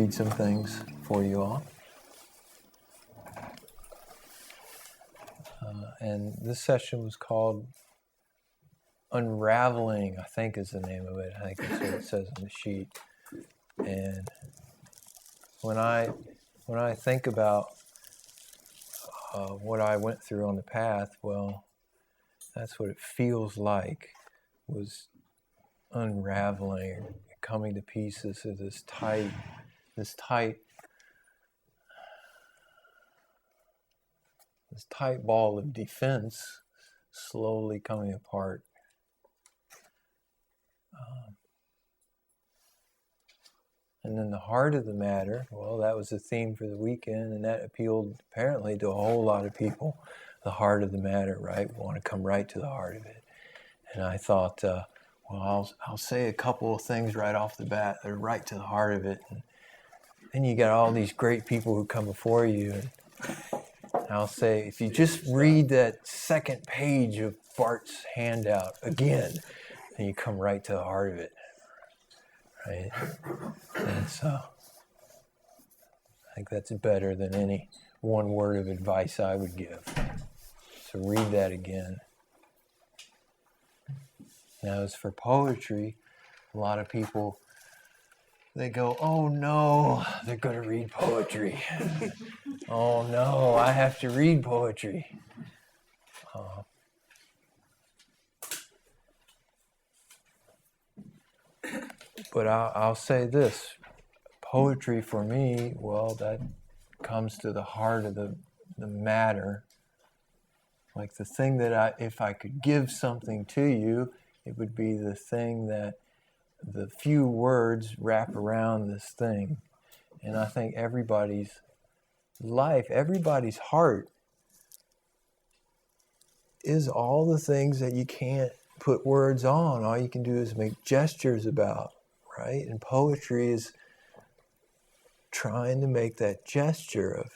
read some things for you all. And this session was called Unraveling, I think is the name of it. I think that's what it says on the sheet. And when I think about what I went through on the path, well, that's what it feels like, was unraveling, coming to pieces of this tight ball of defense slowly coming apart. And then the heart of the matter, well, that was the theme for the weekend, and that appealed apparently to a whole lot of people. The heart of the matter, right? We want to come right to the heart of it. And I thought, well, I'll say a couple of things right off the bat that are right to the heart of it. And then you got all these great people who come before you. And I'll say, if you just read that second page of Bart's handout again, then you come right to the heart of it. Right? And so I think that's better than any one word of advice I would give. So read that again. Now, as for poetry, a lot of people, they go, oh no, they're going to read poetry. Oh no, I have to read poetry. But I'll say this, poetry for me, well, that comes to the heart of the matter. Like the thing that if I could give something to you, it would be the thing that the few words wrap around this thing. And I think everybody's life, everybody's heart is all the things that you can't put words on. All you can do is make gestures about, right? And poetry is trying to make that gesture of,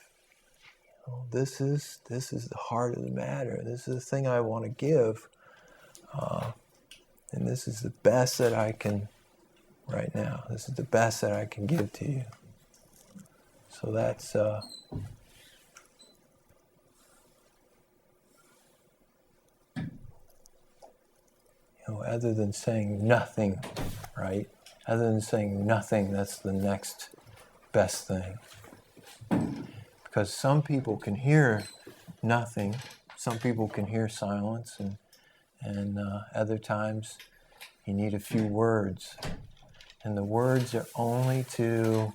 this is the heart of the matter. This is the thing I want to give. And this is the best that I can, right now, this is the best that I can give to you. So that's, other than saying nothing, right? Other than saying nothing, that's the next best thing. Because some people can hear nothing, some people can hear silence, and other times you need a few words. And the words are only to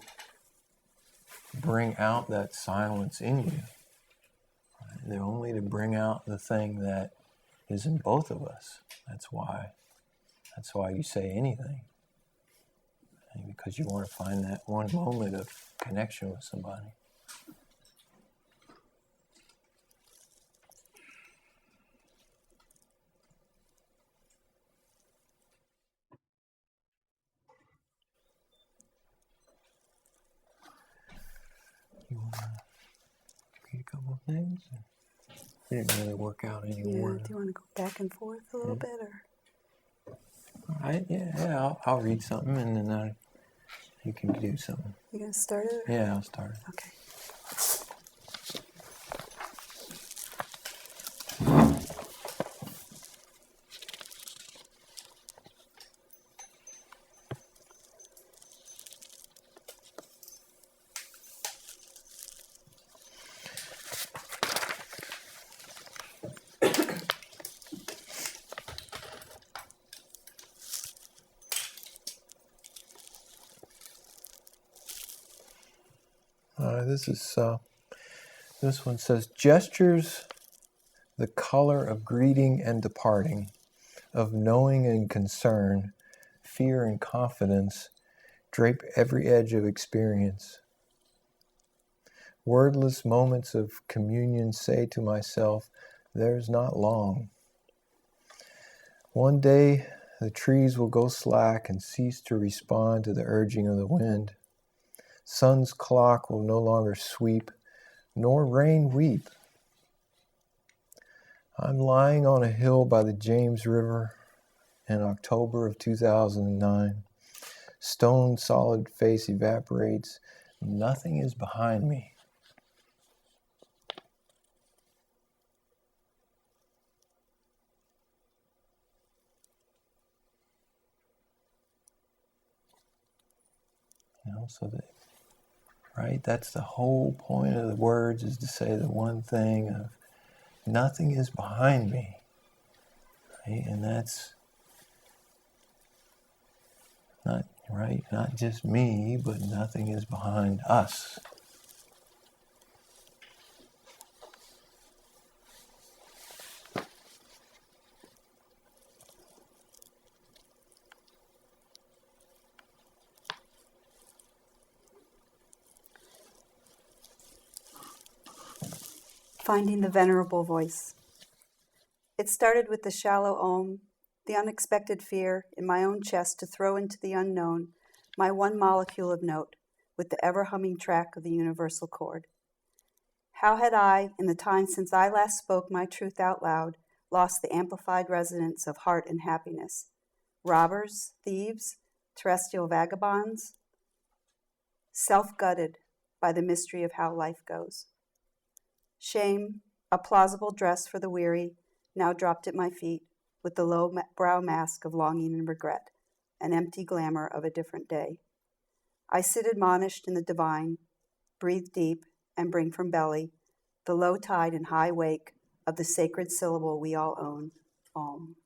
bring out that silence in you. They're only to bring out the thing that is in both of us. That's why you say anything. Because you want to find that one moment of connection with somebody. You want to read a couple of things? It didn't really work out anymore. Yeah, do you want to go back and forth a little bit? Or? All right, yeah, I'll read something and then you can do something. You going to start it? Yeah, I'll start it. Okay. This one says, gestures the color of greeting and departing, of knowing and concern, fear and confidence, drape every edge of experience. Wordless moments of communion say to myself, there's not long. One day the trees will go slack and cease to respond to the urging of the wind. Sun's clock will no longer sweep, nor rain weep. I'm lying on a hill by the James River in October of 2009, stone solid face evaporates. Nothing is behind me. So that, right, that's the whole point of the words, is to say the one thing of nothing is behind me, right? And that's not right, not just me, but nothing is behind us. Finding the venerable voice. It started with the shallow om, the unexpected fear in my own chest to throw into the unknown my one molecule of note with the ever-humming track of the universal chord. How had I, in the time since I last spoke my truth out loud, lost the amplified resonance of heart and happiness? Robbers, thieves, terrestrial vagabonds? Self-gutted by the mystery of how life goes. Shame, a plausible dress for the weary, now dropped at my feet with the low-brow mask of longing and regret, an empty glamour of a different day. I sit admonished in the divine, breathe deep, and bring from belly the low tide and high wake of the sacred syllable we all own, Om.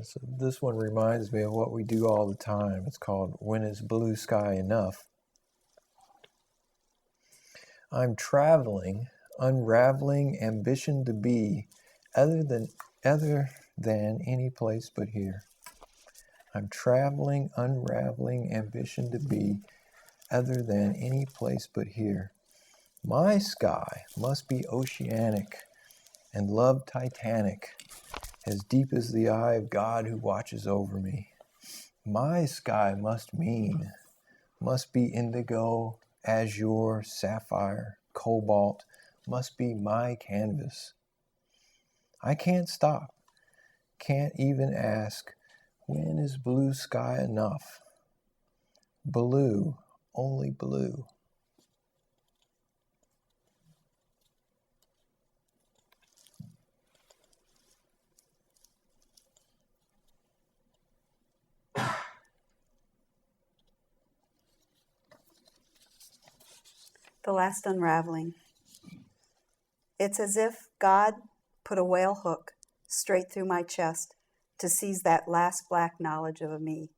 So this one reminds me of what we do all the time. It's called When Is Blue Sky Enough? I'm traveling, unraveling ambition to be other than any place but here. I'm traveling, unraveling ambition to be other than any place but here. My sky must be oceanic and love titanic, as deep as the eye of God who watches over me. My sky must be indigo, azure, sapphire, cobalt, must be my canvas. I can't stop, can't even ask, when is blue sky enough? Blue, only blue. The last unraveling. It's as if God put a whale hook straight through my chest to seize that last black knowledge of a me.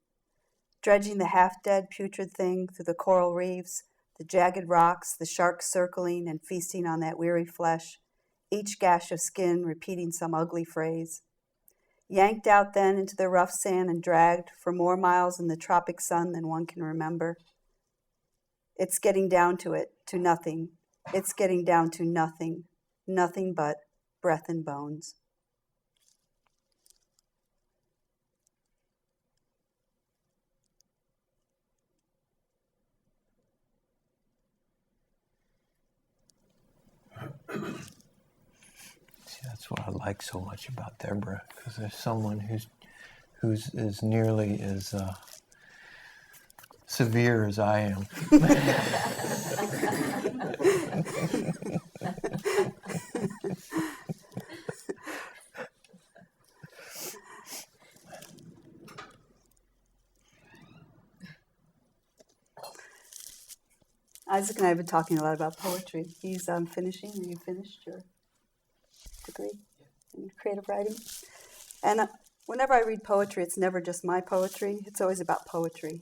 Dredging the half-dead putrid thing through the coral reefs, the jagged rocks, the sharks circling and feasting on that weary flesh, each gash of skin repeating some ugly phrase. Yanked out then into the rough sand and dragged for more miles in the tropic sun than one can remember. It's getting down to it, to nothing. It's getting down to nothing. Nothing but breath and bones. See, that's what I like so much about Deborah, because there's someone who's as nearly as severe as I am. Isaac and I have been talking a lot about poetry. He's finishing. Are you finished your degree in creative writing? And whenever I read poetry, it's never just my poetry. It's always about poetry.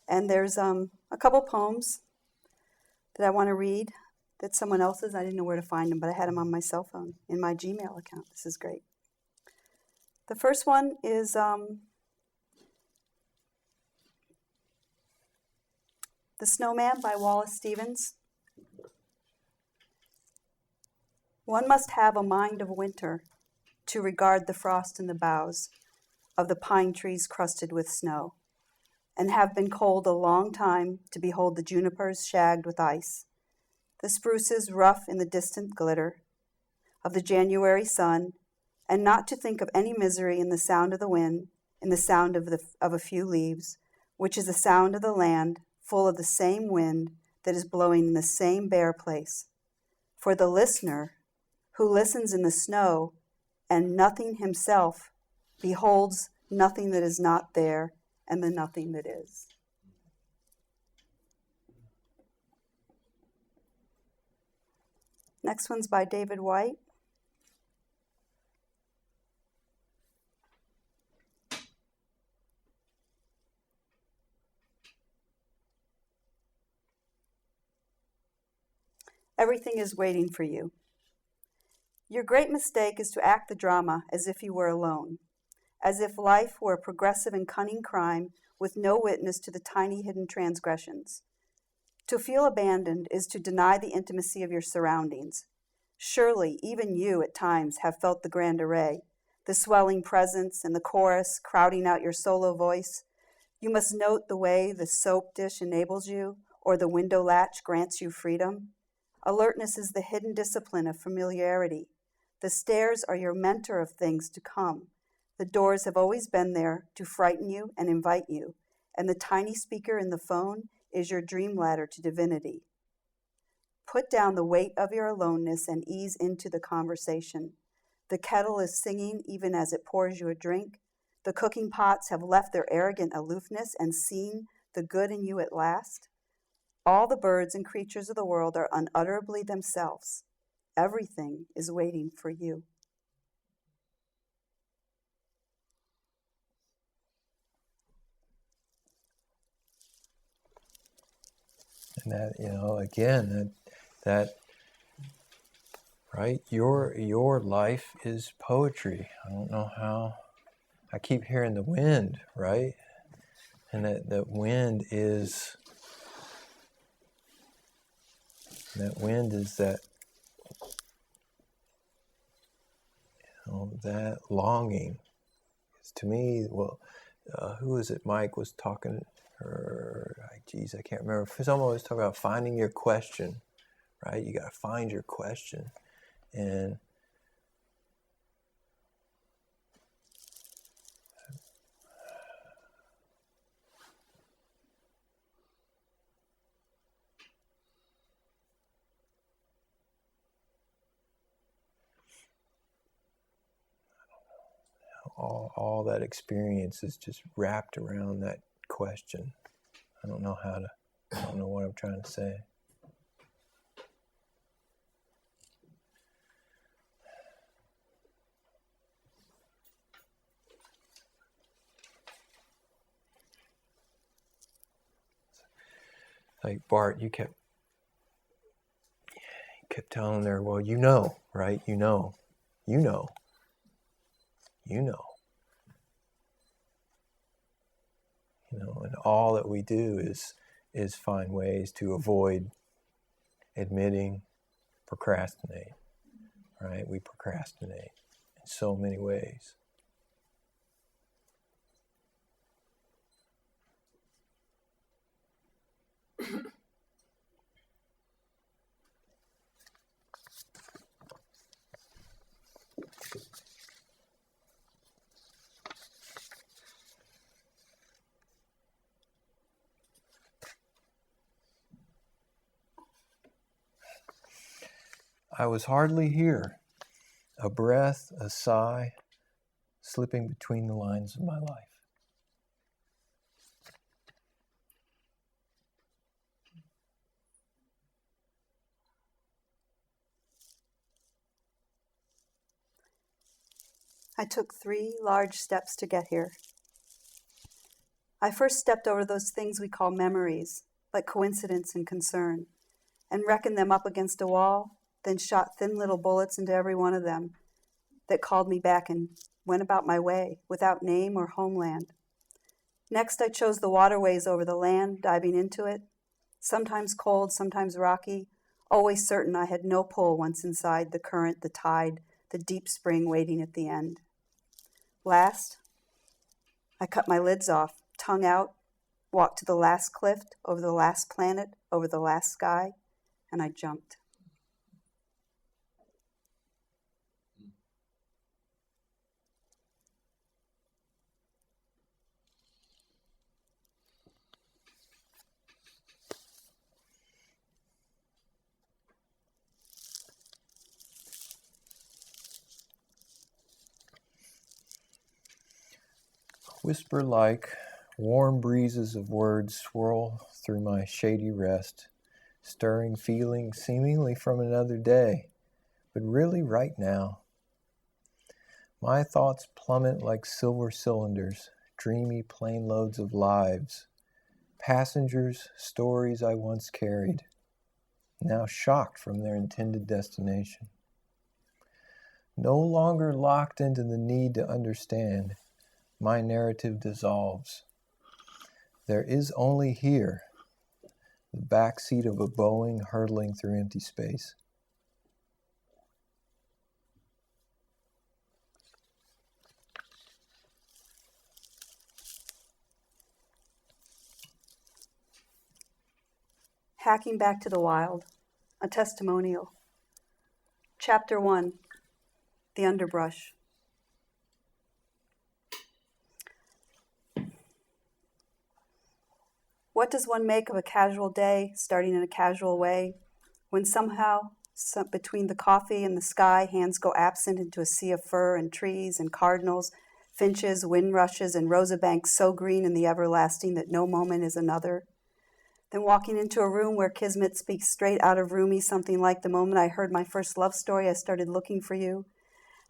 And there's a couple poems that I want to read that's someone else's. I didn't know where to find them, but I had them on my cell phone in my Gmail account. This is great. The first one is The Snowman by Wallace Stevens. One must have a mind of winter to regard the frost in the boughs of the pine trees crusted with snow, and have been cold a long time to behold the junipers shagged with ice, the spruces rough in the distant glitter of the January sun, and not to think of any misery in the sound of the wind, in the sound of a few leaves, which is the sound of the land full of the same wind that is blowing in the same bare place. For the listener, who listens in the snow, and nothing himself, beholds nothing that is not there, and the nothing that is. Next one's by David White. Everything is waiting for you. Your great mistake is to act the drama as if you were alone, as if life were a progressive and cunning crime with no witness to the tiny hidden transgressions. To feel abandoned is to deny the intimacy of your surroundings. Surely, even you at times have felt the grand array, the swelling presence and the chorus crowding out your solo voice. You must note the way the soap dish enables you, or the window latch grants you freedom. Alertness is the hidden discipline of familiarity. The stairs are your mentor of things to come. The doors have always been there to frighten you and invite you, and the tiny speaker in the phone is your dream ladder to divinity. Put down the weight of your aloneness and ease into the conversation. The kettle is singing even as it pours you a drink. The cooking pots have left their arrogant aloofness and seen the good in you at last. All the birds and creatures of the world are unutterably themselves. Everything is waiting for you. And that, again, that right, your life is poetry. I don't know how. I keep hearing the wind, right? And that wind is that that longing. It's, to me, well, who was it? Mike was talking, or I can't remember. Someone was talking about finding your question, right? You got to find your question, and all that experience is just wrapped around that question. I don't know what I'm trying to say. Like Bart, you kept telling her, well, right? You know. And all that we do is find ways to avoid admitting, procrastinate, right? We procrastinate in so many ways. I was hardly here, a breath, a sigh, slipping between the lines of my life. I took 3 large steps to get here. I first stepped over those things we call memories, like coincidence and concern, and reckoned them up against a wall, then shot thin little bullets into every one of them that called me back and went about my way without name or homeland. Next, I chose the waterways over the land, diving into it, sometimes cold, sometimes rocky, always certain I had no pull once inside the current, the tide, the deep spring waiting at the end. Last, I cut my lids off, tongue out, walked to the last cliff, over the last planet, over the last sky, and I jumped. Whisper-like, warm breezes of words swirl through my shady rest, stirring feelings seemingly from another day, but really right now. My thoughts plummet like silver cylinders, dreamy plane loads of lives, passengers, stories I once carried, now shocked from their intended destination. No longer locked into the need to understand, my narrative dissolves. There is only here, the backseat of a Boeing hurtling through empty space. Hacking Back to the Wild, a testimonial. Chapter 1, The Underbrush. What does one make of a casual day, starting in a casual way, when somehow, between the coffee and the sky, hands go absent into a sea of fur and trees and cardinals, finches, wind rushes, and rosa banks so green in the everlasting that no moment is another? Then walking into a room where Kismet speaks straight out of Rumi, something like the moment I heard my first love story, I started looking for you.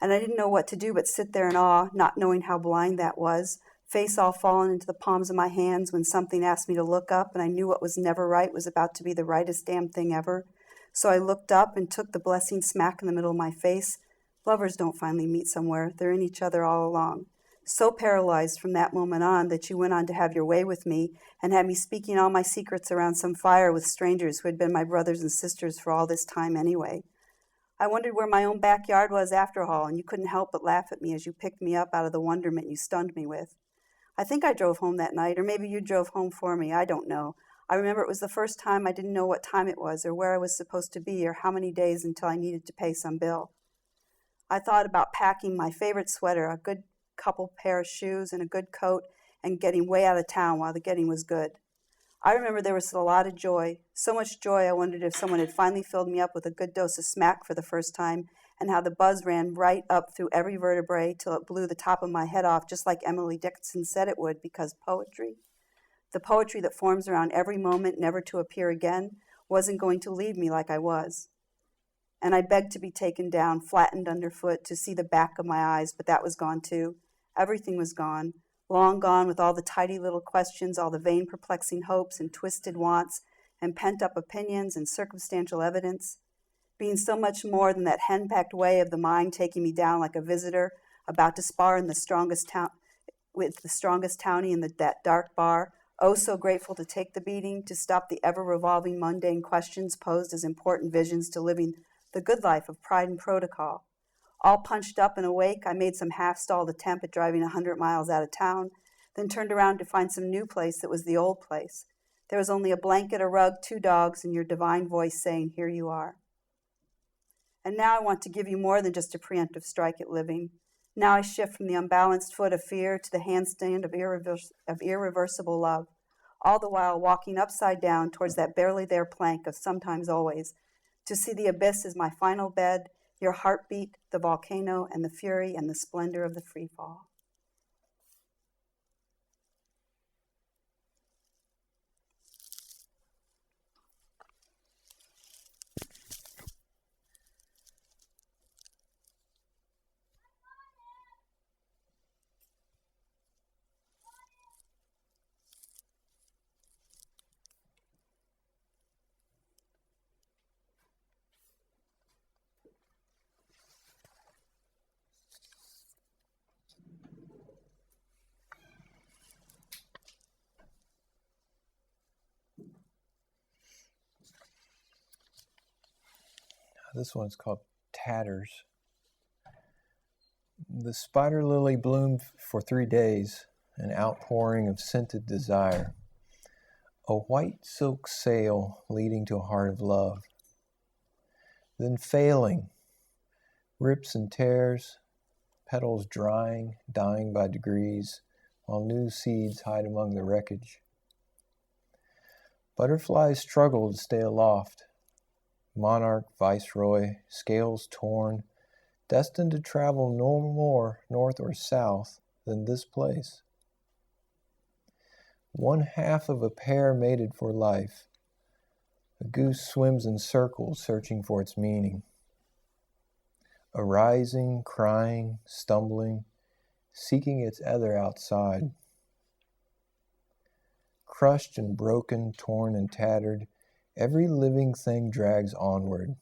And I didn't know what to do but sit there in awe, not knowing how blind that was, face all fallen into the palms of my hands when something asked me to look up, and I knew what was never right was about to be the rightest damn thing ever. So I looked up and took the blessing smack in the middle of my face. Lovers don't finally meet somewhere. They're in each other all along. So paralyzed from that moment on that you went on to have your way with me and had me speaking all my secrets around some fire with strangers who had been my brothers and sisters for all this time anyway. I wondered where my own backyard was after all, and you couldn't help but laugh at me as you picked me up out of the wonderment you stunned me with. I think I drove home that night, or maybe you drove home for me. I don't know. I remember it was the first time I didn't know what time it was, or where I was supposed to be, or how many days until I needed to pay some bill. I thought about packing my favorite sweater, a good couple pair of shoes, and a good coat, and getting way out of town while the getting was good. I remember there was a lot of joy, so much joy I wondered if someone had finally filled me up with a good dose of smack for the first time, and how the buzz ran right up through every vertebrae till it blew the top of my head off, just like Emily Dickinson said it would, because poetry, the poetry that forms around every moment never to appear again, wasn't going to leave me like I was. And I begged to be taken down, flattened underfoot, to see the back of my eyes, but that was gone too. Everything was gone, long gone, with all the tidy little questions, all the vain perplexing hopes and twisted wants and pent-up opinions and circumstantial evidence, being so much more than that hen-pecked way of the mind taking me down like a visitor about to spar in the strongest town with the strongest townie in that dark bar, oh so grateful to take the beating, to stop the ever-revolving mundane questions posed as important visions to living the good life of pride and protocol. All punched up and awake, I made some half-stalled attempt at driving 100 miles out of town, then turned around to find some new place that was the old place. There was only a blanket, a rug, 2 dogs, and your divine voice saying, "Here you are." And now I want to give you more than just a preemptive strike at living. Now I shift from the unbalanced foot of fear to the handstand of irreversible love, all the while walking upside down towards that barely there plank of sometimes always. To see the abyss as my final bed, your heartbeat, the volcano, and the fury and the splendor of the free fall. This one's called Tatters. The spider lily bloomed for 3 days, an outpouring of scented desire. A white silk sail leading to a heart of love. Then failing, rips and tears, petals drying, dying by degrees, while new seeds hide among the wreckage. Butterflies struggle to stay aloft. Monarch, viceroy, scales torn, destined to travel no more north or south than this place. One half of a pair mated for life. A goose swims in circles, searching for its meaning. Arising, crying, stumbling, seeking its other outside. Crushed and broken, torn and tattered, every living thing drags onward,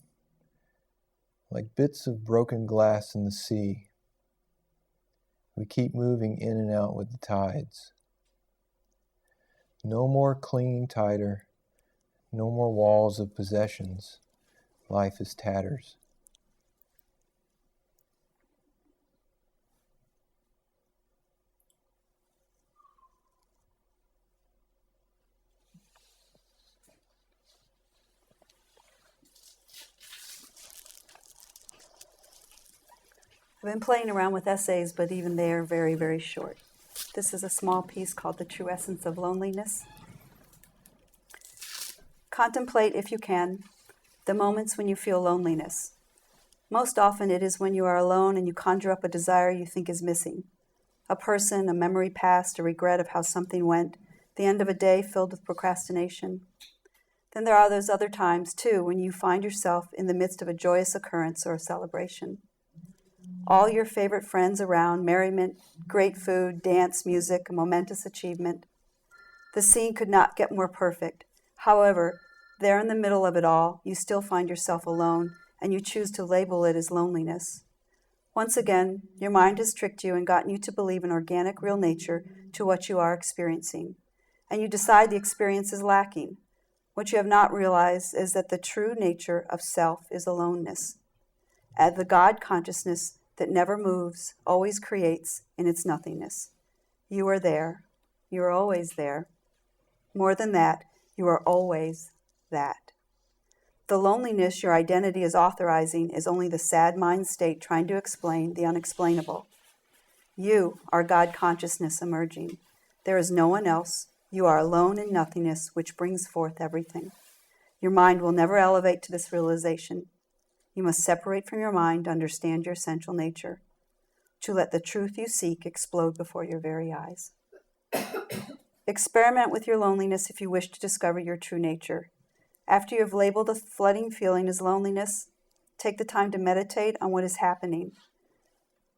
like bits of broken glass in the sea. We keep moving in and out with the tides. No more clinging tighter, no more walls of possessions. Life is tatters. I've been playing around with essays, but even they are very, very short. This is a small piece called The True Essence of Loneliness. Contemplate, if you can, the moments when you feel loneliness. Most often it is when you are alone and you conjure up a desire you think is missing. A person, a memory past, a regret of how something went, the end of a day filled with procrastination. Then there are those other times, too, when you find yourself in the midst of a joyous occurrence or a celebration. All your favorite friends around, merriment, great food, dance, music, a momentous achievement. The scene could not get more perfect. However, there in the middle of it all, you still find yourself alone, and you choose to label it as loneliness. Once again, your mind has tricked you and gotten you to believe in organic, real nature to what you are experiencing. And you decide the experience is lacking. What you have not realized is that the true nature of self is aloneness. As the God consciousness that never moves, always creates in its nothingness. You are there. You are always there. More than that, you are always that. The loneliness your identity is authorizing is only the sad mind state trying to explain the unexplainable. You are God consciousness emerging. There is no one else. You are alone in nothingness, which brings forth everything. Your mind will never elevate to this realization. You must separate from your mind to understand your essential nature, to let the truth you seek explode before your very eyes. Experiment with your loneliness if you wish to discover your true nature. After you have labeled the flooding feeling as loneliness, take the time to meditate on what is happening,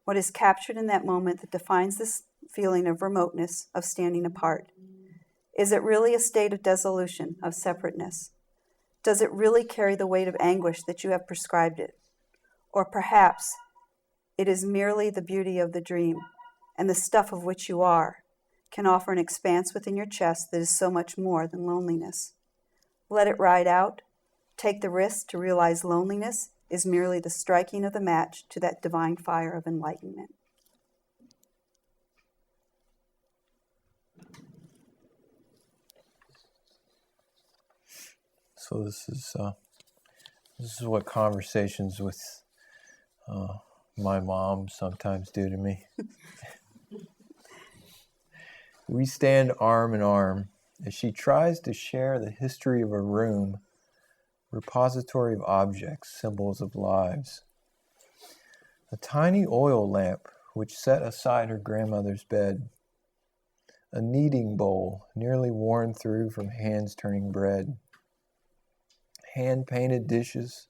what is captured in that moment that defines this feeling of remoteness, of standing apart. Is it really a state of dissolution, of separateness? Does it really carry the weight of anguish that you have prescribed it? Or perhaps it is merely the beauty of the dream, and the stuff of which you are can offer an expanse within your chest that is so much more than loneliness. Let it ride out. Take the risk to realize loneliness is merely the striking of the match to that divine fire of enlightenment. So this is what conversations with my mom sometimes do to me. We stand arm in arm as she tries to share the history of a room, repository of objects, symbols of lives. A tiny oil lamp which set aside her grandmother's bed. A kneading bowl nearly worn through from hands turning bread. Hand-painted dishes.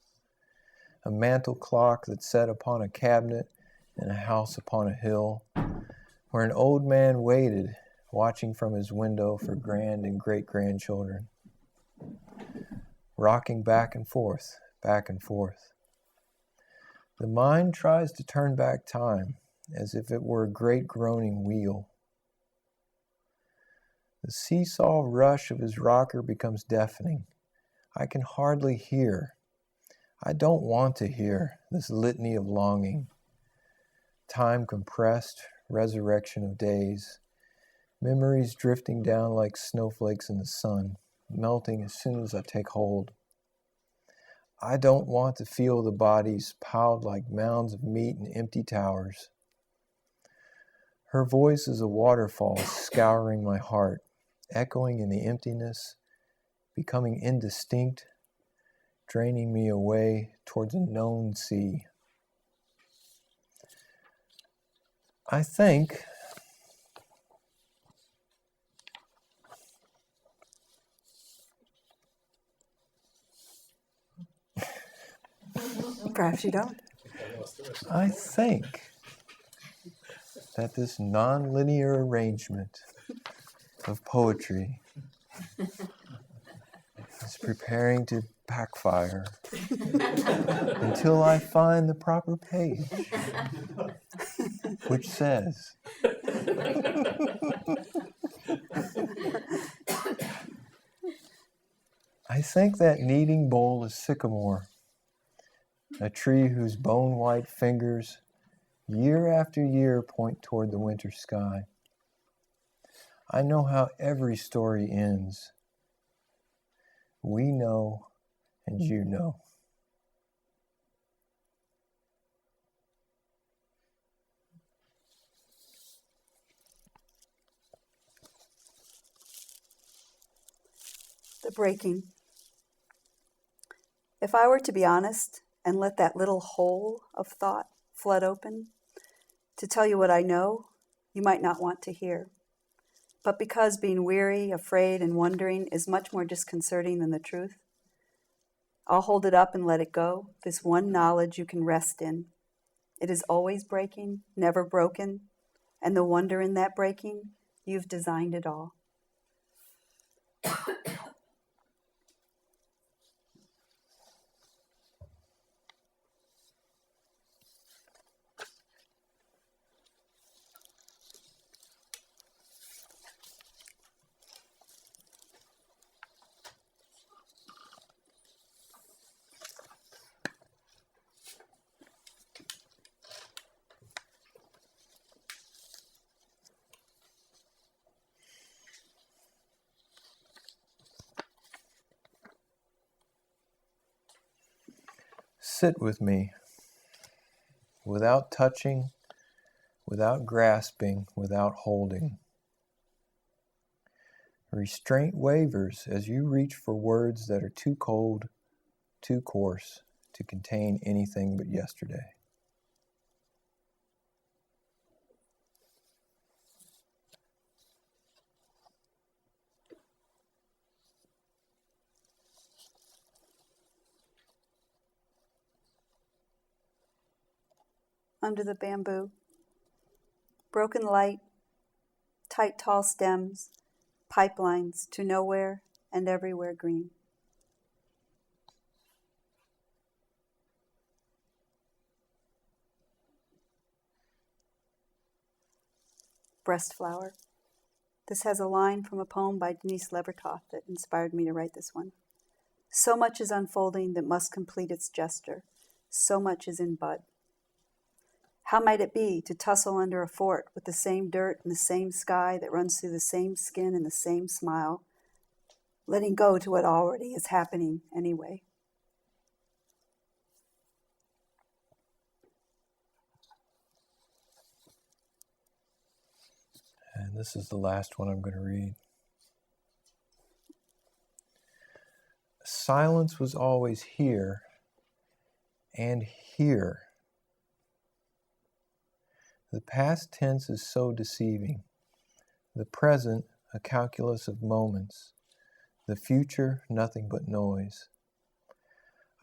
A mantel clock that sat upon a cabinet in a house upon a hill, where an old man waited, watching from his window for grand and great-grandchildren, rocking back and forth, back and forth. The mind tries to turn back time, as if it were a great groaning wheel. The seesaw rush of his rocker becomes deafening. I can hardly hear. I don't want to hear this litany of longing. time compressed, resurrection of days, memories drifting down like snowflakes in the sun, melting as soon as I take hold. I don't want to feel the bodies piled like mounds of meat in empty towers. Her voice is a waterfall scouring my heart, echoing in the emptiness, becoming indistinct, draining me away towards a known sea. I think Perhaps you don't. I think that this non-linear arrangement of poetry is preparing to backfire until I find the proper page, which says, I think that kneading bowl is sycamore, a tree whose bone-white fingers year after year point toward the winter sky. I know how every story ends. We know, and you know. The breaking. If I were to be honest and let that little hole of thought flood open, to tell you what I know, you might not want to hear. But because being weary, afraid, and wondering is much more disconcerting than the truth, I'll hold it up and let it go, this one knowledge you can rest in. It is always breaking, never broken, and the wonder in that breaking, you've designed it all. Sit with me, without touching, without grasping, without holding. Restraint wavers as you reach for words that are too cold, too coarse to contain anything but yesterday. Under the bamboo, broken light, tight tall stems, pipelines to nowhere and everywhere green. Breast flower. This has a line from a poem by Denise Levertov that inspired me to write this one. So much is unfolding that must complete its gesture. So much is in bud. How might it be to tussle under a fort with the same dirt and the same sky that runs through the same skin and the same smile, letting go to what already is happening anyway? And this is the last one I'm going to read. Silence was always here and here. The past tense is so deceiving. The present, a calculus of moments. The future, nothing but noise.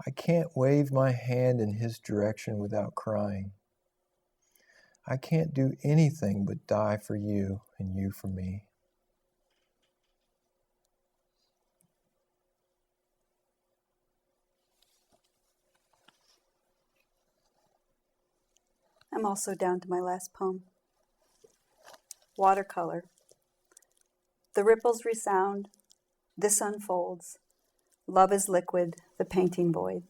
I can't wave my hand in his direction without crying. I can't do anything but die for you and you for me. I'm also down to my last poem. Watercolor. The ripples resound. This unfolds. Love is liquid, the painting void.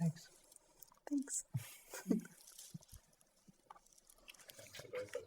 Thanks. Thanks. That's what I thought.